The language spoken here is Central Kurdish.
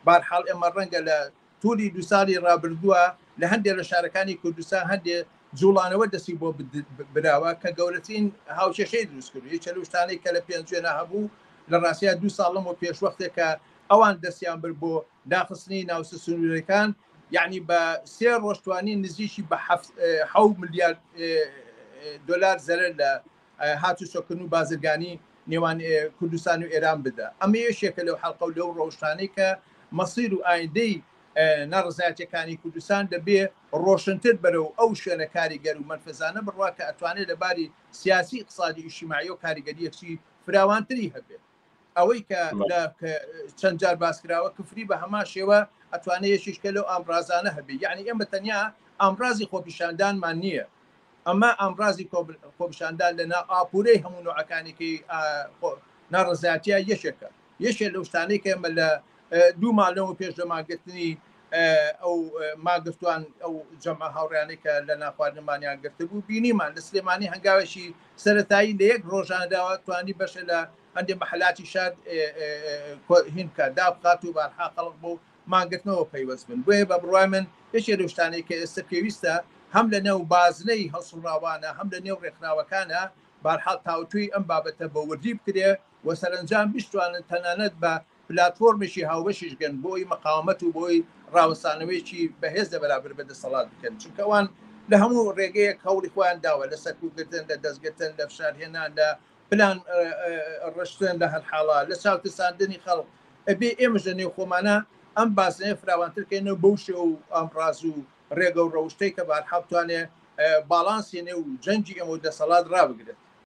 بارحاڵ ئێمە ڕەنگە لە تولی 2 ساڵی ڕابردووە لە هەندێک لە شارەکانی کوردستان هەندێک جوڵانەوە دەستی بۆ براوە کە گەورەترین هاوچێشەی دروست کرد یەکێک لەو شتانەی کە لە پێنجێنە هەبوو لە ڕاستیە 2 ساڵم و پێشوەختێکە ئەوان دەستیان برد بۆ داخستنی ناوچە سنوورەکان یعنی بە 3 ڕۆژتوانی نزیکی بە 7 ملیارد دلار زەرەر لە هاتوچۆکردن و بازرگانی نێوان کوردستان و ئێران بدە ئەمە یەکێکە لەو حەڵقە و لەو ڕۆژتانەی کە مەسیر و ئایندەی نەڕزایەتیەکانی کوردستان دەبێ ڕۆشنتر بەرەو ئەو شوێنە کاریگەر و منفەزانە بڕوا کە ئەتوانێت لەباری سیاسی اقتصادی ئیجتیماعی و کاریگەریەکی فراوانتری هەبێت ئەوەی کە چەند جار باسکراوە کفری بە هەمان شێوە ئەتوانێت یەکێکە لەو ئامڕازانە هەبێت یعنی ئێمە تەنیا ئامڕازی خۆپیشاندانمان نییە ئەمە ئامڕازی خۆپیشاندان لەنا ئاپورەی هەموو نوعەکانێکی ناڕزایەتیە یەکێک لەو شتانەی کە ئێمە لە 2 ماڵەوە پێش لە ماگرتنی ئەو ماگرتوان ئەو جەمع هاوڕیانەی کە لە ناخواردنمانیان گرتبوو بینیمان لە سلێمانی هەنگاوێکی سەرەتایی لە یەک ڕۆژانەداوە توانی بەشە لە هەندێک مەحەلاتی شار هینکە دابقات و بارحا خەڵق بۆ ماگرتنەوە پەیوەست بن بۆیە بە بڕوای من یەکێک لەو شتانەی کە ئێستا پێویستە هەم لە نێو بازنەی هەڵسوڕاوانە هەم لە نێو ڕێکخراوەکانە بارحاڵ تاوتوی ئەم بابەتە بە وردی بکرێ و سەرنجام بیستوانن تەنانەت بە پلاتفۆرمێکی هاوبەشیش گەن بۆی مەقاومەت و بۆی ڕاوەستانەوەیکی بەهێز لە بەرابر بەدەسەڵات بکەن چونکە ئەوان لە هەموو ڕێگەیەک هەوڵی خۆیان داوە لە سەرکوبگرتن لە دەستگرتن لە فشارهێنان لە پلان ڕشتن لە هەرحاڵا لە چاوتەساندنی خەڵک ئەبێ ئێمەش لە نێو خۆمانە ئەم باسنەیە فراوانترکەینەوە بەو شێ و ئەمڕاز و ڕێگە و ڕەوشتەی کە بارحاڵ بتوانێت باڵانسی نێو جەنگی ئەمە و دەسەڵات ڕابگرێت